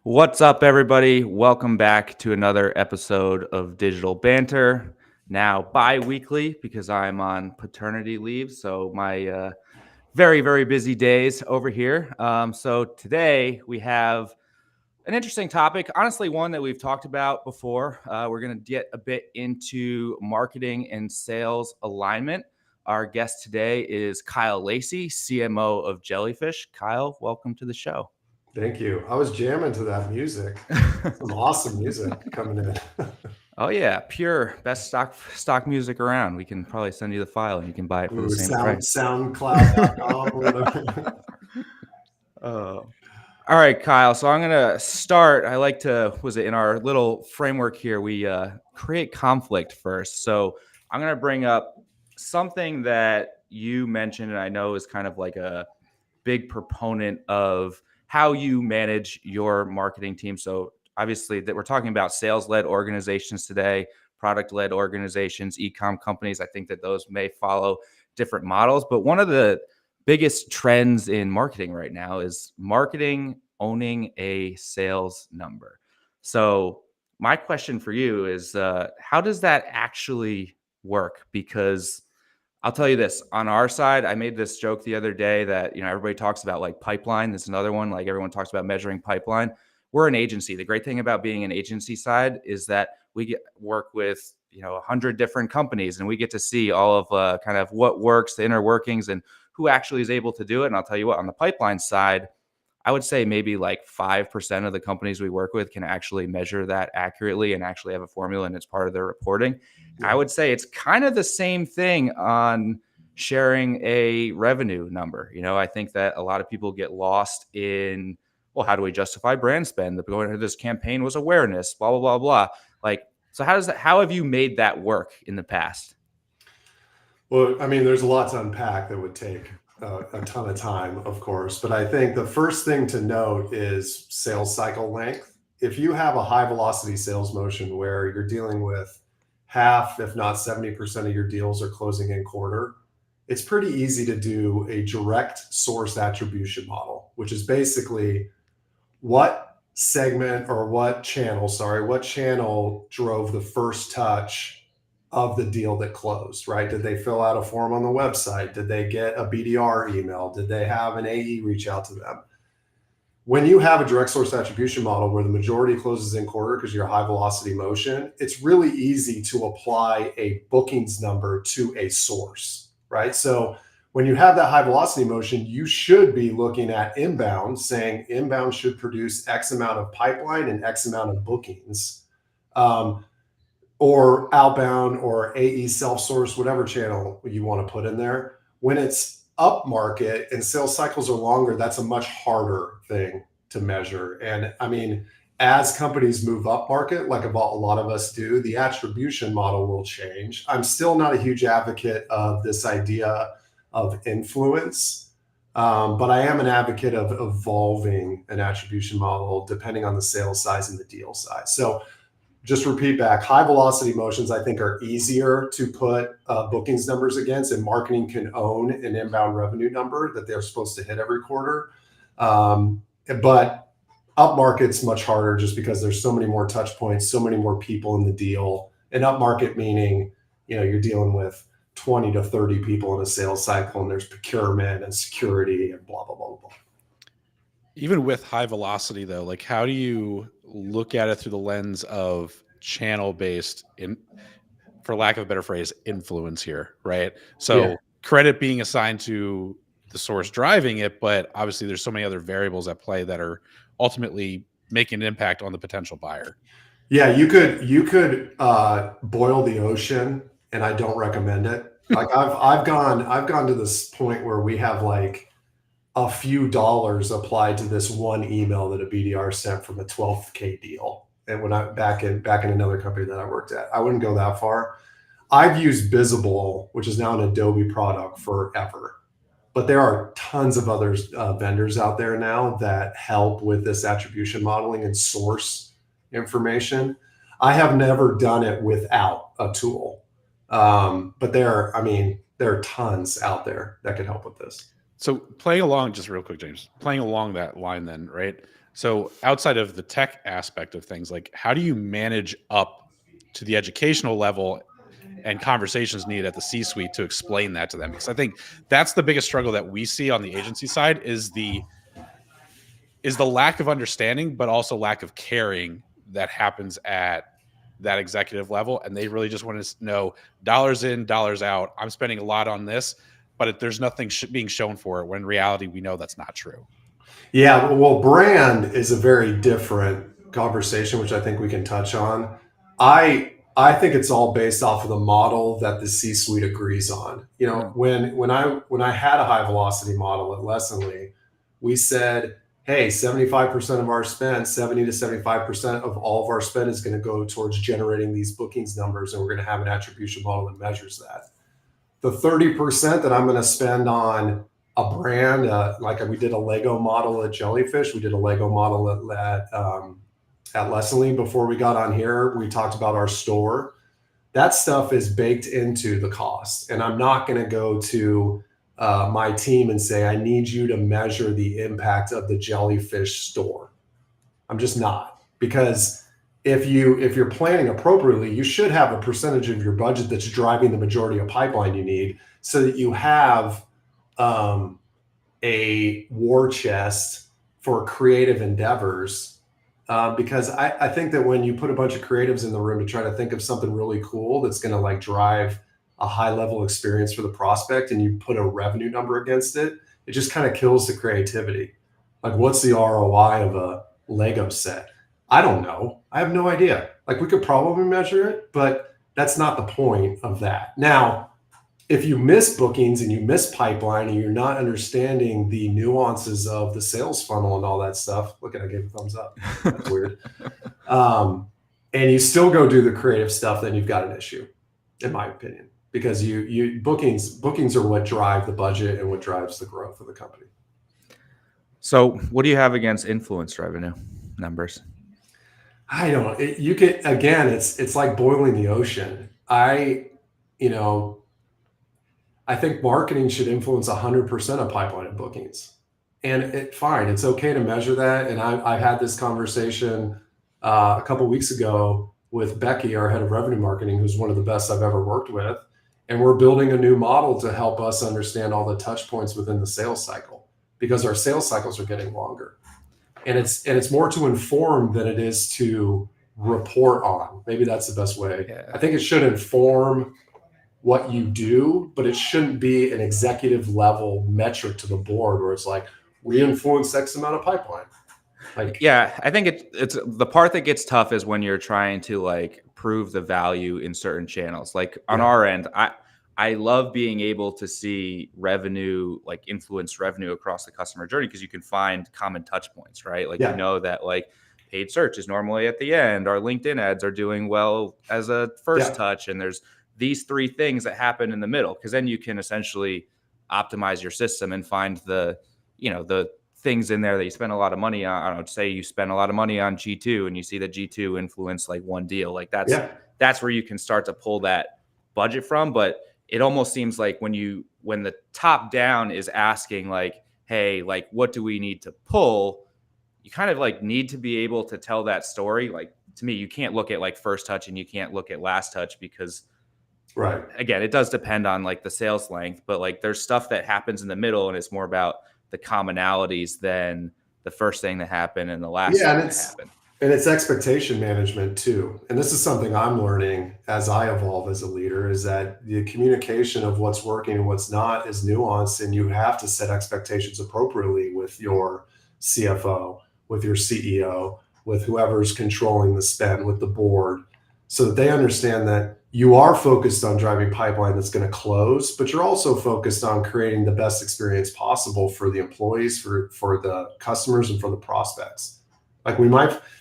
What's up, everybody? Welcome back to another episode of Digital Banter. Now bi-weekly because I'm on paternity leave, so my very, very busy days over here. So today we have an interesting topic, honestly, one that we've talked about before. We're going to get a bit into marketing and sales alignment. Our guest today is Kyle Lacy, CMO of Jellyfish. Kyle, welcome to the show. Thank you. I was jamming to that music. Some awesome music coming in. Oh yeah, pure best stock music around. We can probably send you the file and you can buy it for the Ooh, same price. SoundCloud.com or whatever. Oh. All right, Kyle. So I'm gonna start. I like to was it in our little framework here? We create conflict first. So I'm gonna bring up something that you mentioned, and I know is kind of like a big proponent of how you manage your marketing team. So obviously that we're talking about sales-led organizations today, product-led organizations, e-com companies. I think that those may follow different models, but one of the biggest trends in marketing right now is marketing owning a sales number. So my question for you is, how does that actually work? Because I'll tell you this, on our side, I made this joke the other day that, everybody talks about like pipeline. This is another one, like everyone talks about measuring pipeline. We're an agency. The great thing about being an agency side is that we get work with, 100 different companies, and we get to see all of kind of what works, the inner workings, and who actually is able to do it. And I'll tell you what, on the pipeline side, I would say maybe like 5% of the companies we work with can actually measure that accurately and actually have a formula, and it's part of their reporting. Yeah. I would say it's kind of the same thing on sharing a revenue number. I think that a lot of people get lost in, well, how do we justify brand spend? The going into this campaign was awareness, blah, blah, blah, blah. Like, so how have you made that work in the past? Well, I mean, there's a lot to unpack that would take a ton of time, of course. But I think the first thing to note is sales cycle length. If you have a high velocity sales motion where you're dealing with half, if not 70% of your deals are closing in quarter, it's pretty easy to do a direct source attribution model, which is basically what segment or what channel drove the first touch of the deal that closed, right? Did they fill out a form on the website? Did they get a BDR email? Did they have an AE reach out to them? When you have a direct source attribution model where the majority closes in quarter because you're a high velocity motion, it's really easy to apply a bookings number to a source, right? So when you have that high velocity motion, you should be looking at inbound, saying inbound should produce X amount of pipeline and X amount of bookings. Or outbound or AE self-source, whatever channel you want to put in there. When it's up market and sales cycles are longer, that's a much harder thing to measure. And I mean, as companies move up market, like a lot of us do, the attribution model will change. I'm still not a huge advocate of this idea of influence, but I am an advocate of evolving an attribution model depending on the sales size and the deal size. So just repeat back, high velocity motions, I think, are easier to put bookings numbers against, and marketing can own an inbound revenue number that they're supposed to hit every quarter. But up market's much harder just because there's so many more touch points, so many more people in the deal. And up market meaning, you're dealing with 20 to 30 people in a sales cycle, and there's procurement and security and blah, blah, blah, blah. Even with high velocity, though, like how do you look at it through the lens of channel-based, for lack of a better phrase, influence here, right? So credit being assigned to the source driving it, but obviously there's so many other variables at play that are ultimately making an impact on the potential buyer. Yeah, you could boil the ocean, and I don't recommend it. Like I've gone to this point where we have like a few dollars applied to this one email that a BDR sent from a 12K deal. And when I back in another company that I worked at, I wouldn't go that far. I've used Visible, which is now an Adobe product, forever. But there are tons of other vendors out there now that help with this attribution modeling and source information. I have never done it without a tool. But there are tons out there that can help with this. So playing along, just real quick, James, playing along that line then, right? So outside of the tech aspect of things, like how do you manage up to the educational level and conversations needed at the C-suite to explain that to them? Because I think that's the biggest struggle that we see on the agency side is the lack of understanding, but also lack of caring that happens at that executive level. And they really just want to know dollars in, dollars out. I'm spending a lot on this, but there's nothing being shown for it, when in reality, we know that's not true. Yeah, well, brand is a very different conversation, which I think we can touch on. I think it's all based off of the model that the C-suite agrees on. You know, when I had a high velocity model at Lessonly, we said, hey, 75% of our spend, 70 to 75% of all of our spend is going to go towards generating these bookings numbers, and we're going to have an attribution model that measures that. The 30% that I'm going to spend on a brand, like we did a Lego model at Jellyfish, we did a Lego model at Lessonly. Before we got on here, we talked about our store. That stuff is baked into the cost, and I'm not going to go to my team and say, I need you to measure the impact of the Jellyfish store. I'm just not, because if you're planning appropriately, you should have a percentage of your budget that's driving the majority of pipeline you need, so that you have a war chest for creative endeavors. Because I think that when you put a bunch of creatives in the room to try to think of something really cool that's going to like drive a high level experience for the prospect, and you put a revenue number against it, it just kind of kills the creativity. Like, what's the ROI of a Lego set? I don't know. I have no idea. Like, we could probably measure it, but that's not the point of that. Now, if you miss bookings and you miss pipeline and you're not understanding the nuances of the sales funnel and all that stuff, look at, I gave a thumbs up. That's weird. And you still go do the creative stuff, then you've got an issue, in my opinion, because bookings are what drive the budget and what drives the growth of the company. So what do you have against influence revenue numbers? I don't, it's like boiling the ocean. I think marketing should influence 100% of pipeline and bookings. And fine, it's okay to measure that. And I've had this conversation a couple of weeks ago with Becky, our head of revenue marketing, who's one of the best I've ever worked with. And we're building a new model to help us understand all the touch points within the sales cycle, because our sales cycles are getting longer. And it's more to inform than it is to report on. Maybe that's the best way. Yeah. I think it should inform what you do, but it shouldn't be an executive level metric to the board where it's like, we influence X amount of pipeline. Like, yeah, I think it's the part that gets tough is when you're trying to like prove the value in certain channels. Like on our end, I love being able to see revenue, like influence revenue across the customer journey, because you can find common touch points, right? Like, you know that like paid search is normally at the end. Our LinkedIn ads are doing well as a first touch. And there's these three things that happen in the middle, because then you can essentially optimize your system and find the things in there that you spend a lot of money on. I don't know, say you spend a lot of money on G2 and you see that G2 influence like one deal, like that's where you can start to pull that budget from. But it almost seems like when the top down is asking like, hey, like, what do we need to pull? You kind of like need to be able to tell that story. Like, to me, you can't look at like first touch and you can't look at last touch, because again, it does depend on like the sales length, but like there's stuff that happens in the middle and it's more about the commonalities than the first thing that happened and the last thing that happened. And it's expectation management too. And this is something I'm learning as I evolve as a leader, is that the communication of what's working and what's not is nuanced, and you have to set expectations appropriately with your CFO, with your CEO, with whoever's controlling the spend, with the board, so that they understand that you are focused on driving pipeline that's going to close, but you're also focused on creating the best experience possible for the employees, for the customers, and for the prospects. Like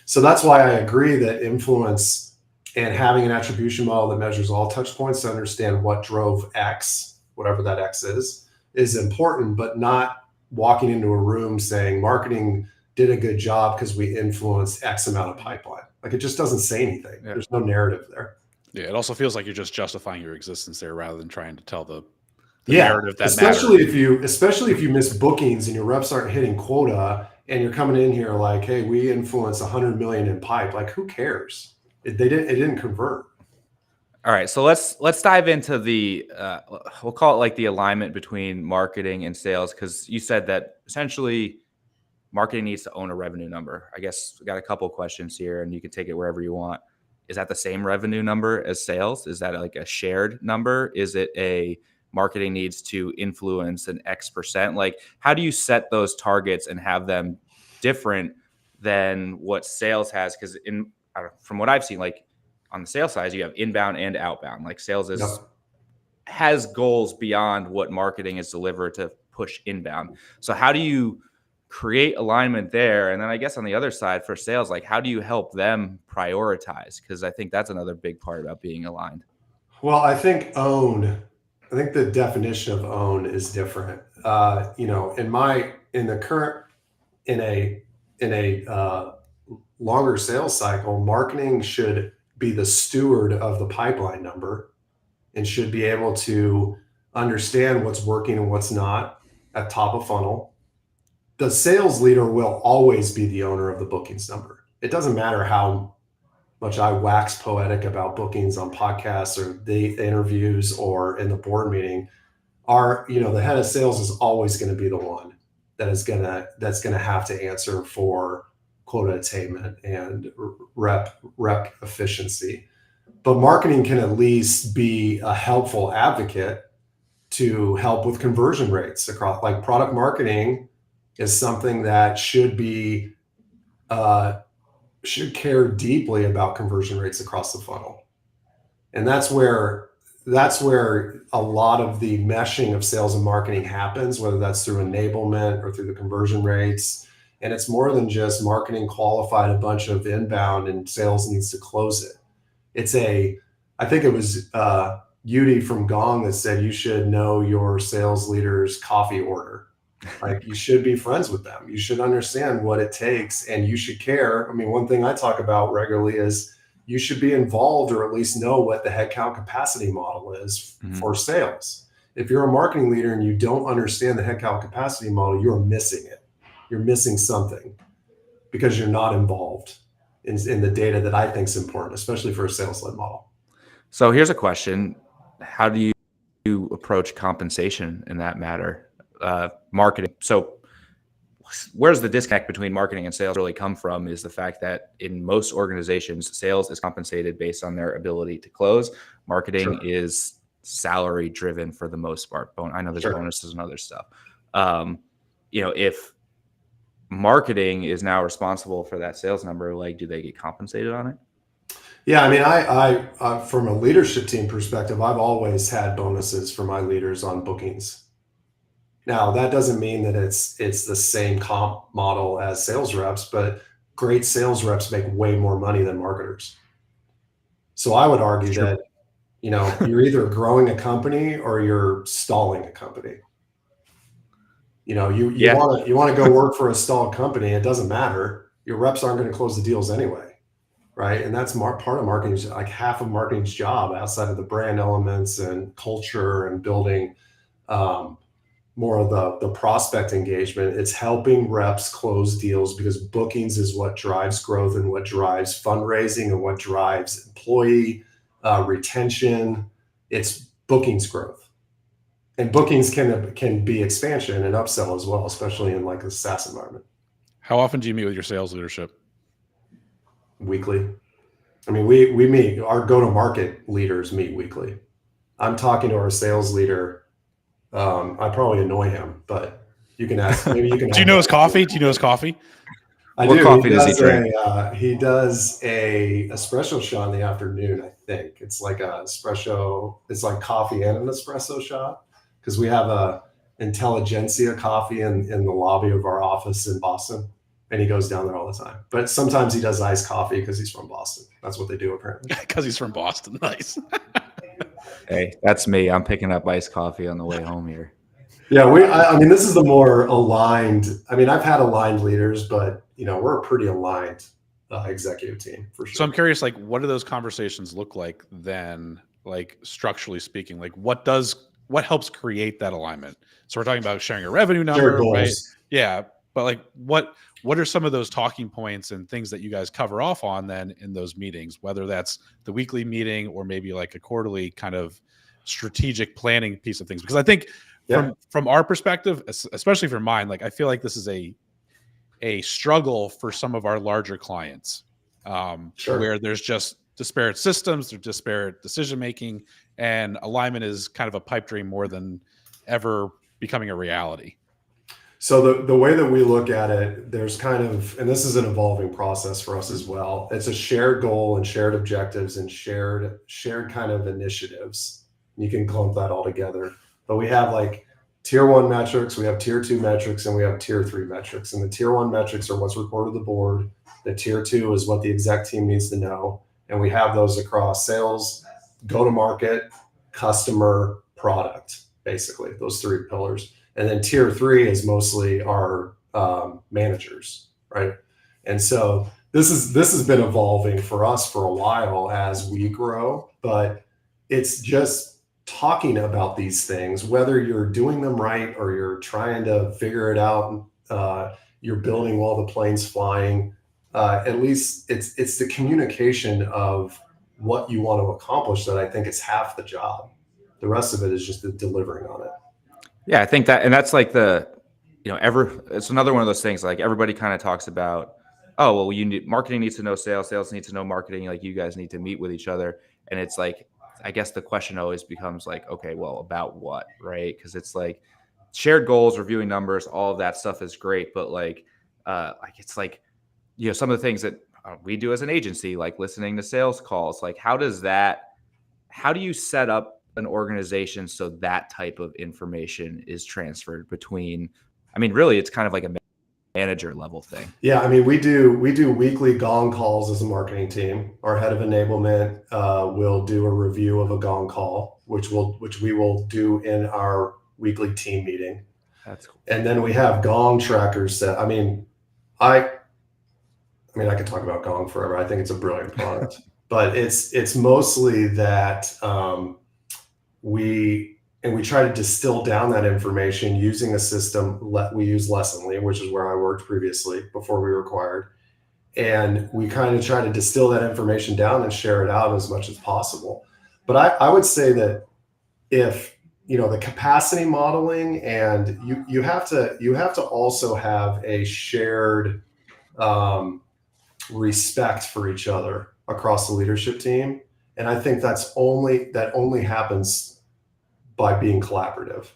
so that's why I agree that influence and having an attribution model that measures all touch points to understand what drove X, whatever that X is important, but not walking into a room saying marketing did a good job because we influenced X amount of pipeline. Like, it just doesn't say anything. Yeah. There's no narrative there. Yeah, it also feels like you're just justifying your existence there rather than trying to tell the narrative that especially matters. Especially if you miss bookings and your reps aren't hitting quota and you're coming in here like, hey, we influence 100 million in pipe. Like, who cares? It didn't convert. All right, so let's dive into the we'll call it like the alignment between marketing and sales, because you said that essentially marketing needs to own a revenue number. I guess we got a couple questions here, and you can take it wherever you want. Is that the same revenue number as sales? Is that like a shared number? Is it a marketing needs to influence an X percent? Like, how do you set those targets and have them different than what sales has? Because from what I've seen, like on the sales side, you have inbound and outbound. Like sales has goals beyond what marketing is delivered to push inbound. So how do you create alignment there? And then I guess on the other side for sales, like how do you help them prioritize? Because I think that's another big part about being aligned. Well, I think the definition of own is different. In a longer sales cycle, marketing should be the steward of the pipeline number and should be able to understand what's working and what's not at top of funnel. The sales leader will always be the owner of the bookings number. It doesn't matter how much I wax poetic about bookings on podcasts or the interviews or in the board meeting. The head of sales is always going to be the one that's going to have to answer for quota attainment and rep efficiency. But marketing can at least be a helpful advocate to help with conversion rates across. Like, product marketing is something that should care deeply about conversion rates across the funnel. And that's where a lot of the meshing of sales and marketing happens, whether that's through enablement or through the conversion rates. And it's more than just marketing qualified a bunch of inbound and sales needs to close it. I think it was Yudi from Gong that said you should know your sales leader's coffee order. Like, you should be friends with them. You should understand what it takes and you should care. I mean, one thing I talk about regularly is you should be involved or at least know what the headcount capacity model is for sales. If you're a marketing leader and you don't understand the headcount capacity model, you're missing it. You're missing something because you're not involved in the data that I think is important, especially for a sales-led model. So here's a question. How do you approach compensation in that matter? Marketing. So where's the disconnect between marketing and sales really come from is the fact that in most organizations, sales is compensated based on their ability to close. Marketing is salary driven for the most part. I know there's bonuses and other stuff. If marketing is now responsible for that sales number, like, do they get compensated on it? Yeah, I mean, I from a leadership team perspective, I've always had bonuses for my leaders on bookings. Now, that doesn't mean that it's the same comp model as sales reps, but great sales reps make way more money than marketers. So I would argue that, you're either growing a company or you're stalling a company. You want to go work for a stalled company. It doesn't matter. Your reps aren't going to close the deals anyway. Right. And that's part of marketing, like half of marketing's job outside of the brand elements and culture and building more of the prospect engagement. It's helping reps close deals because bookings is what drives growth and what drives fundraising and what drives employee retention. It's bookings growth. And bookings can be expansion and upsell as well, especially in like a SaaS environment. How often do you meet with your sales leadership? Weekly. I mean, we meet, our go-to-market leaders meet weekly. I'm talking to our sales leader. I probably annoy him, but you can ask. Maybe you can. Do you know his coffee? I what do. Coffee does he drink? He does a espresso shot in the afternoon. I think it's like a espresso. It's like coffee and an espresso shot because we have a Intelligentsia coffee in the lobby of our office in Boston. And he goes down there all the time. But sometimes he does iced coffee because he's from Boston. That's what they do, apparently. Because he's from Boston. Nice. Hey, that's me. I'm picking up iced coffee on the way home here. Yeah, I mean, this is the more aligned. I mean, I've had aligned leaders, but, we're a pretty aligned executive team for sure. So I'm curious, like, what do those conversations look like then, like, structurally speaking? Like, what helps create that alignment? So we're talking about sharing a revenue number, right? Yeah. But like, what are some of those talking points and things that you guys cover off on then in those meetings, whether that's the weekly meeting or maybe like a quarterly kind of strategic planning piece of things? Because I think from our perspective, especially from mine, like I feel like this is a struggle for some of our larger clients, where there's just disparate systems, there's disparate decision making, and alignment is kind of a pipe dream more than ever becoming a reality. So the way that we look at it, there's kind of, and this is an evolving process for us as well. It's a shared goal and shared objectives and shared kind of initiatives. You can clump that all together. But we have like tier 1 metrics, we have tier 2 metrics, and we have tier 3 metrics. And the tier 1 metrics are what's reported to the board. The tier 2 is what the exec team needs to know. And we have those across sales, go-to-market, customer, product, basically, those 3 pillars. And then tier 3 is mostly our managers, right? And so this has been evolving for us for a while as we grow, but it's just talking about these things, whether you're doing them right or you're trying to figure it out, you're building while the plane's flying. At least it's the communication of what you want to accomplish that I think is half the job. The rest of it is just the delivering on it. Yeah, I think that, and that's like it's another one of those things, like everybody kind of talks about, oh, well, marketing needs to know sales, sales needs to know marketing, like you guys need to meet with each other. And it's like, I guess the question always becomes like, okay, well, about what, right? Because it's like shared goals, reviewing numbers, all of that stuff is great. But it's like, some of the things that we do as an agency, like listening to sales calls, like how do you set up an organization so that type of information is transferred between, really it's kind of like a manager level thing. Yeah, we do weekly gong calls as a marketing team. Our head of enablement will do a review of a gong call, which we will do in our weekly team meeting. That's cool. And then we have gong trackers that I could talk about Gong forever. I think it's a brilliant product, but it's mostly that we try to distill down that information using a system. We use Lessonly, which is where I worked previously before we were acquired. And we kind of try to distill that information down and share it out as much as possible. But I would say that if, the capacity modeling, and you have to also have a shared respect for each other across the leadership team. And I think that only happens by being collaborative.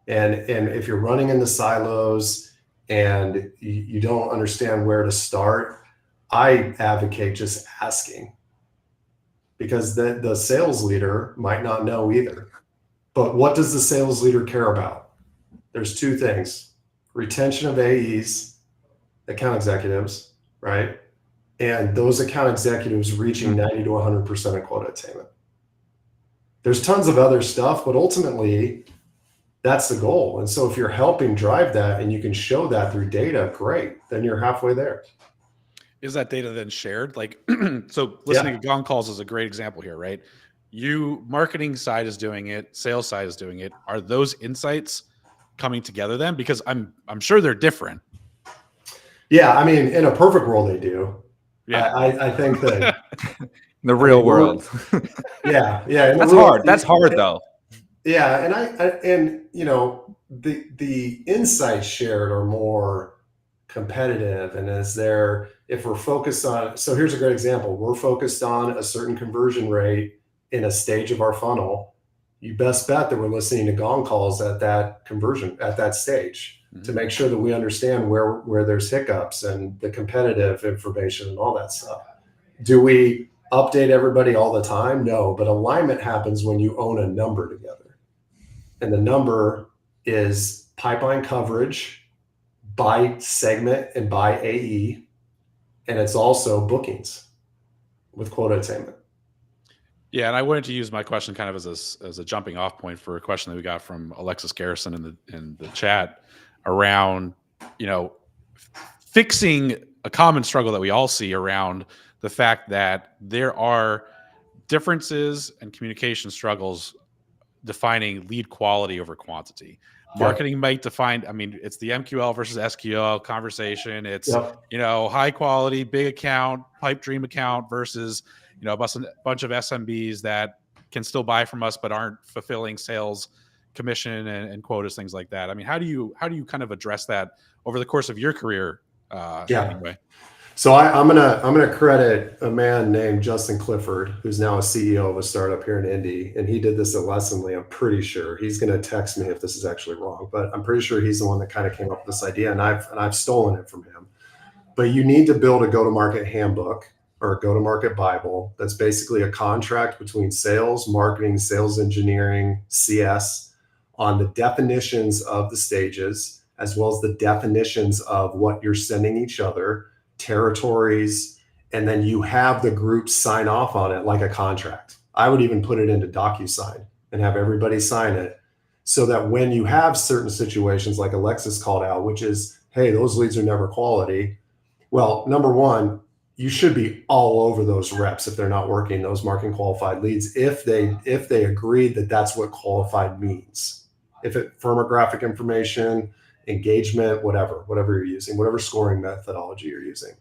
And if you're running into silos and you don't understand where to start, I advocate just asking, because the sales leader might not know either. But what does the sales leader care about? There's 2 things: retention of AEs, account executives, right? And those account executives reaching 90 to 100% of quota attainment. There's tons of other stuff, but ultimately that's the goal. And so if you're helping drive that and you can show that through data, great, then you're halfway there. Is that data then shared? Like, so listening to gong calls is a great example here, right? Marketing side is doing it, sales side is doing it. Are those insights coming together then? Because I'm sure they're different. Yeah, in a perfect world they do. Yeah, I think that the real world. Yeah. That's hard. That's hard though. Yeah, and the insights shared are more competitive, and if we're focused on, so here's a great example. We're focused on a certain conversion rate in a stage of our funnel. You best bet that we're listening to gong calls at that stage, to make sure that we understand where there's hiccups and the competitive information and all that stuff. Do we update everybody all the time? No, but alignment happens when you own a number together. And the number is pipeline coverage by segment and by AE. And it's also bookings with quota attainment. Yeah, and I wanted to use my question kind of as a jumping off point for a question that we got from Alexis Garrison in the chat around, fixing a common struggle that we all see around the fact that there are differences and communication struggles defining lead quality over quantity. Yep. Marketing might define, I mean, it's the MQL versus SQL conversation. It's, Yep. high quality, big account, pipe dream account versus, a bunch of SMBs that can still buy from us, but aren't fulfilling sales commission and quotas, things like that. I mean, how do you kind of address that over the course of your career? Anyway. So I'm gonna credit a man named Justin Clifford, who's now a CEO of a startup here in Indy, and he did this at Lessonly. I'm pretty sure he's gonna text me if this is actually wrong, but I'm pretty sure he's the one that kind of came up with this idea, and I've stolen it from him. But you need to build a go-to-market handbook or a go-to-market Bible that's basically a contract between sales, marketing, sales engineering, CS on the definitions of the stages, as well as the definitions of what you're sending each other, territories, and then you have the group sign off on it like a contract. I would even put it into DocuSign and have everybody sign it so that when you have certain situations like Alexis called out, which is, hey, those leads are never quality. Well, number one, you should be all over those reps if they're not working, those marketing qualified leads, if they agreed that that's what qualified means. If it firmographic information, engagement, whatever you're using, whatever scoring methodology you're using.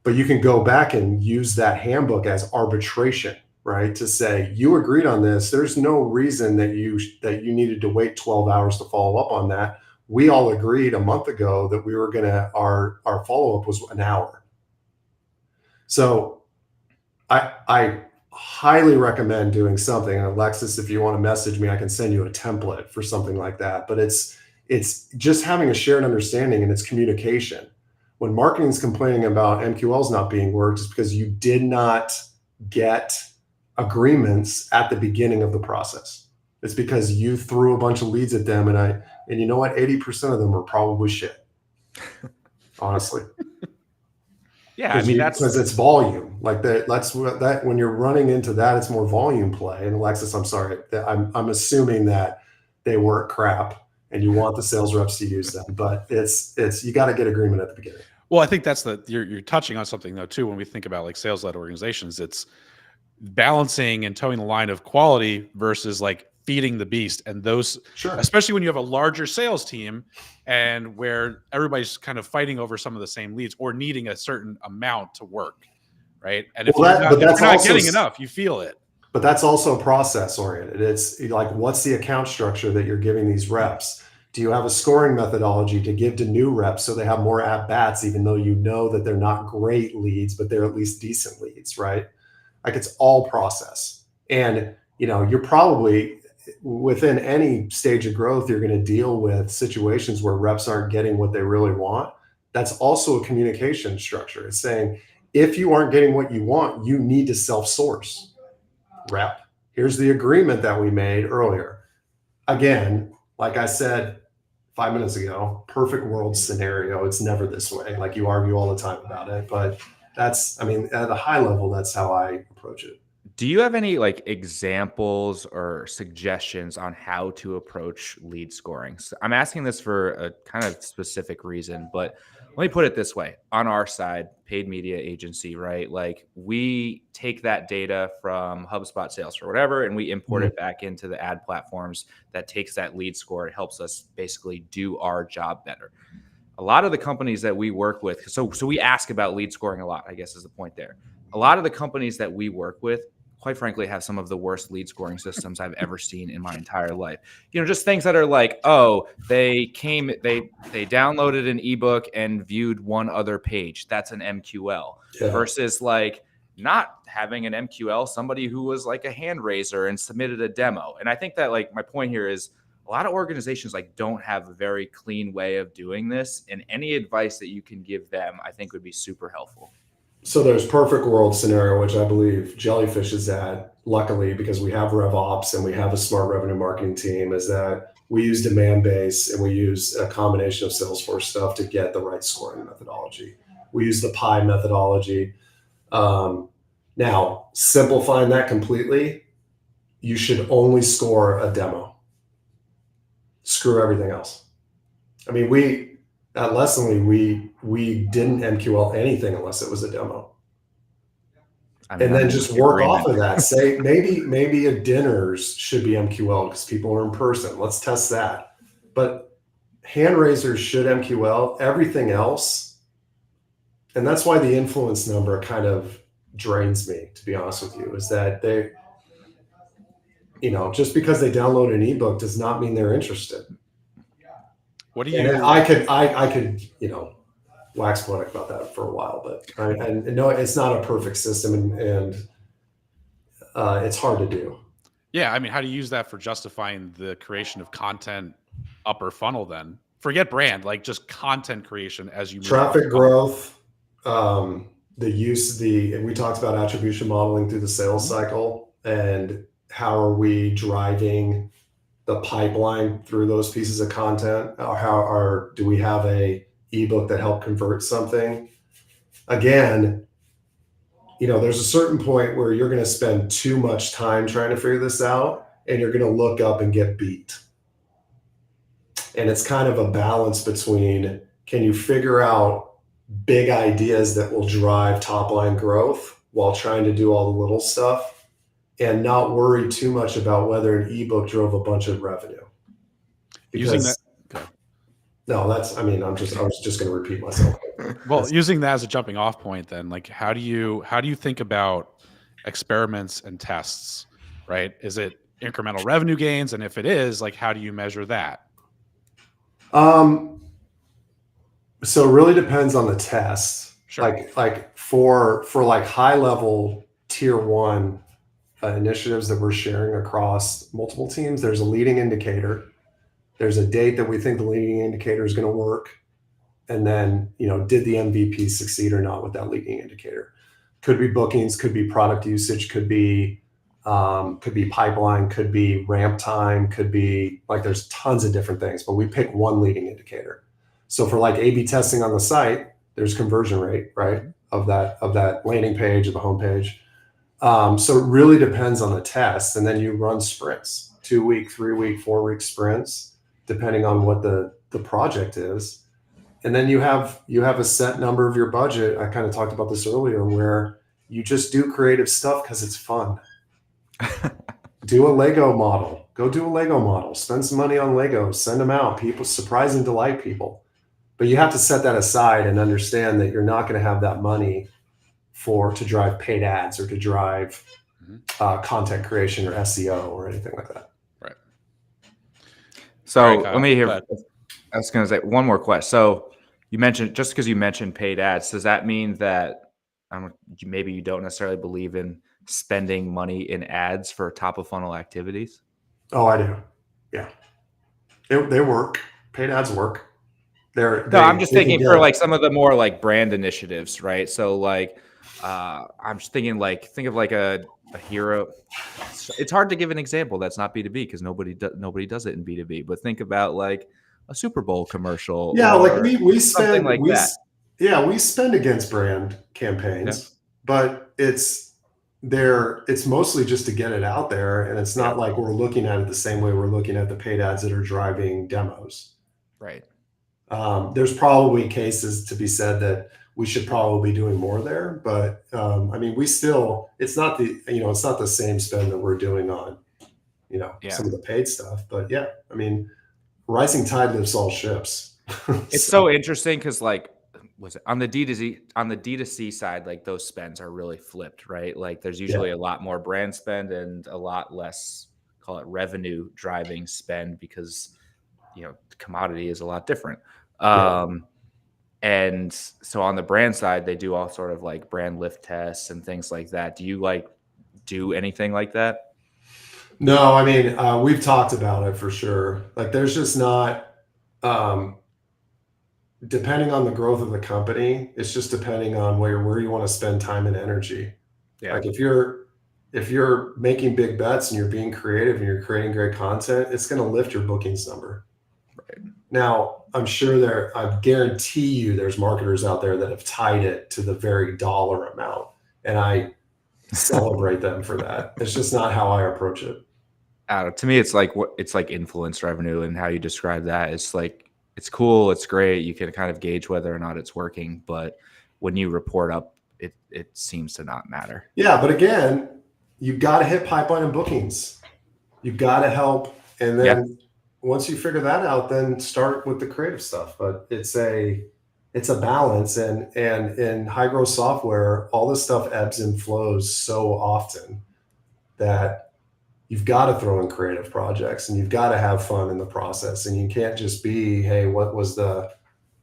But you can go back and use that handbook as arbitration, right? To say, you agreed on this. There's no reason that you needed to wait 12 hours to follow up on that. We all agreed a month ago that we were our follow-up was an hour. So I highly recommend doing something. And Alexis, if you want to message me, I can send you a template for something like that. But it's just having a shared understanding, and it's communication. When marketing is complaining about MQLs not being worked, it's because you did not get agreements at the beginning of the process. It's because you threw a bunch of leads at them, and you know what? 80% of them are probably shit. Honestly. Yeah, I mean, that's because it's volume. Like that when you're running into that, it's more volume play. And Alexis, I'm sorry, I'm assuming that they weren't crap and you want the sales reps to use them, but it's you got to get agreement at the beginning. Well, I think that's you're touching on something though too. When we think about like sales-led organizations, it's balancing and towing the line of quality versus like feeding the beast. And those, sure, especially when you have a larger sales team and where everybody's kind of fighting over some of the same leads or needing a certain amount to work, right? And if you're not getting enough, you feel it. But that's also process oriented. It's like, what's the account structure that you're giving these reps? Do you have a scoring methodology to give to new reps so they have more at-bats, even though you know that they're not great leads, but they're at least decent leads, right? Like, it's all process. And, you're probably, within any stage of growth, you're going to deal with situations where reps aren't getting what they really want. That's also a communication structure. It's saying, if you aren't getting what you want, you need to self-source. Rep, here's the agreement that we made earlier. Again, like I said 5 minutes ago, perfect world scenario. It's never this way. Like, you argue all the time about it, but at a high level, that's how I approach it. Do you have any like examples or suggestions on how to approach lead scoring? So I'm asking this for a kind of specific reason, but let me put it this way. On our side, paid media agency, right? Like, we take that data from HubSpot Sales or whatever, and we import it back into the ad platforms that takes that lead score. It helps us basically do our job better. A lot of the companies that we work with, so we ask about lead scoring a lot, I guess is the point there. A lot of the companies that we work with, quite frankly, have some of the worst lead scoring systems I've ever seen in my entire life. Just things that are like, oh, they downloaded an ebook and viewed one other page. That's an MQL. Yeah. Versus like not having an MQL, somebody who was like a hand raiser and submitted a demo. And I think that, like, my point here is a lot of organizations like don't have a very clean way of doing this, and any advice that you can give them, I think, would be super helpful. So there's perfect world scenario, which I believe Jellyfish is at, luckily, because we have RevOps and we have a smart revenue marketing team, is that we use demand base and we use a combination of Salesforce stuff to get the right scoring methodology. We use the pie methodology. Now, simplifying that completely, you should only score a demo. Screw everything else. I mean, at Lessonly, we didn't MQL anything unless it was a demo. I mean, And then I'm just in work agreement. off of that. Say maybe a dinners should be MQL because people are in person. Let's test that. But hand raisers should MQL. Everything else, and that's why the influence number kind of drains me, to be honest with you, is that they, just because they download an ebook does not mean they're interested. What do And you? I could wax poetic about that for a while, but and no, it's not a perfect system, and it's hard to do. Yeah, I mean, how do you use that for justifying the creation of content upper funnel? Then forget brand, like just content creation as you move Traffic up growth, we talked about attribution modeling through the sales cycle, and how are we driving the pipeline through those pieces of content, or do we have a ebook that helped convert something? Again, there's a certain point where you're going to spend too much time trying to figure this out, and you're going to look up and get beat. And it's kind of a balance between, can you figure out big ideas that will drive top line growth while trying to do all the little stuff, and not worry too much about whether an ebook drove a bunch of revenue. using Because that. no, I was just going to repeat myself. Well, using that as a jumping off point, then, like, how do you think about experiments and tests, right? Is it incremental revenue gains? And if it is, like, how do you measure that? So it really depends on the test. Sure. Like for like high level tier one initiatives that we're sharing across multiple teams, there's a leading indicator. There's a date that we think the leading indicator is going to work. And then, did the MVP succeed or not with that leading indicator? Could be bookings, could be product usage, could be pipeline, could be ramp time, could be there's tons of different things, but we pick one leading indicator. So for like A/B testing on the site, there's conversion rate, right, of that landing page or the homepage. So it really depends on the test, and then you run sprints, 2-week, 3-week, 4-week sprints, depending on what the project is. And then you have a set number of your budget. I kind of talked about this earlier, where you just do creative stuff because it's fun. Do a Lego model. Go do a Lego model. Spend some money on Legos. Send them out. People surprise and delight people. But you have to set that aside and understand that you're not going to have that money to drive paid ads or to drive content creation or SEO or anything like that. Right. So All right, Kyle, let me hear. go ahead. I was going to say one more question. So you mentioned, just because you mentioned paid ads, does that mean that maybe you don't necessarily believe in spending money in ads for top of funnel activities? Oh, I do. Yeah, they work. Paid ads work. I'm just thinking for like some of the more like brand initiatives, right? So like, I'm just thinking think of like a hero. It's hard to give an example that's not B2B because nobody does it in B2B. But think about like a Super Bowl commercial. Yeah, or like we spend like that. Yeah, we spend against brand campaigns, but it's mostly just to get it out there, and it's not like we're looking at it the same way we're looking at the paid ads that are driving demos. Right. There's probably cases to be said that we should probably be doing more there, but I mean, it's not the same spend that we're doing on, some of the paid stuff. But yeah, I mean, rising tide lifts all ships. It's so interesting because like, was it on the D2C side, like those spends are really flipped, right? Like there's usually a lot more brand spend and a lot less, call it revenue driving spend, because commodity is a lot different. And so on the brand side, they do all sort of like brand lift tests and things like that. Do you do anything like that? No, I mean, we've talked about it for sure. Like there's just not, depending on the growth of the company, it's just depending on where you want to spend time and energy. Yeah. Like if you're making big bets and you're being creative and you're creating great content, it's going to lift your bookings number. Right. Now, I guarantee you there's marketers out there that have tied it to the very dollar amount, and I celebrate them for that. It's just not how I approach it. To me, it's like influence revenue, and how you describe that. It's like, it's cool, it's great. You can kind of gauge whether or not it's working, but when you report up it seems to not matter. Yeah, but again, you got to hit pipeline and bookings. You got to help, and then once you figure that out, then start with the creative stuff. But it's a balance, and in high growth software, all this stuff ebbs and flows so often that you've got to throw in creative projects, and you've got to have fun in the process, and you can't just be, hey, what was the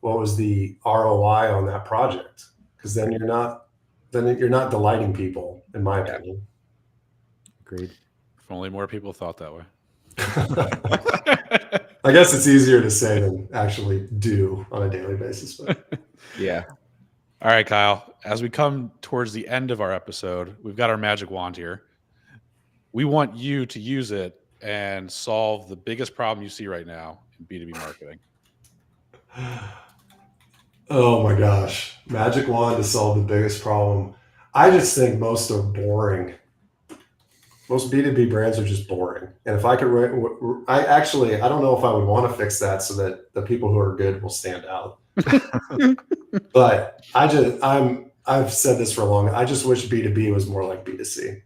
ROI on that project? Because then you're not delighting people, in my opinion. Agreed. If only more people thought that way. I guess it's easier to say than actually do on a daily basis. But. Yeah. All right, Kyle, as we come towards the end of our episode, we've got our magic wand here. We want you to use it and solve the biggest problem you see right now in B2B marketing. Oh my gosh. Magic wand to solve the biggest problem. I just think most are boring. Most B2B brands are just boring. And if I could, I don't know if I would want to fix that so that the people who are good will stand out. But I've said this for a long time. I just wish B2B was more like B2C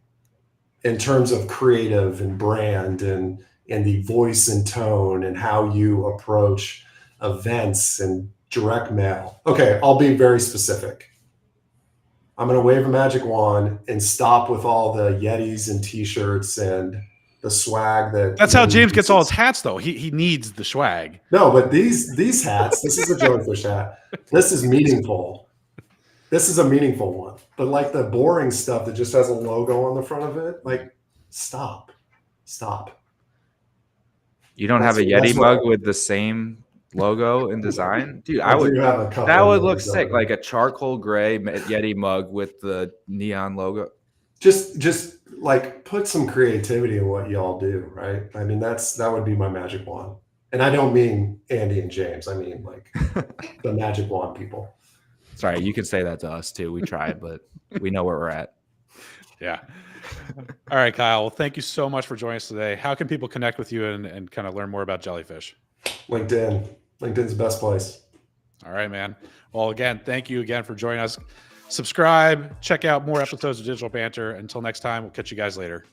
in terms of creative and brand and the voice and tone and how you approach events and direct mail. Okay, I'll be very specific. I'm going to wave a magic wand and stop with all the Yetis and t-shirts and the swag That's how James gets all his hats, though. He needs the swag. No, but these hats, this is a jellyfish hat. This is meaningful. This is a meaningful one. But like the boring stuff that just has a logo on the front of it, like stop. You don't have a Yeti mug with the same logo and design? Dude, I would have a couple. That would look sick, like a charcoal gray Yeti mug with the neon logo. Just like put some creativity in what y'all do, right? I mean, that would be my magic wand. And I don't mean Andy and James. I mean like the magic wand people. Sorry, you can say that to us too. We tried, but we know where we're at. Yeah. All right, Kyle. Well, thank you so much for joining us today. How can people connect with you and kind of learn more about Jellyfish? LinkedIn. LinkedIn's the best place. All right, man. Well, again, thank you again for joining us. Subscribe, check out more episodes of Digital Banter. Until next time, we'll catch you guys later.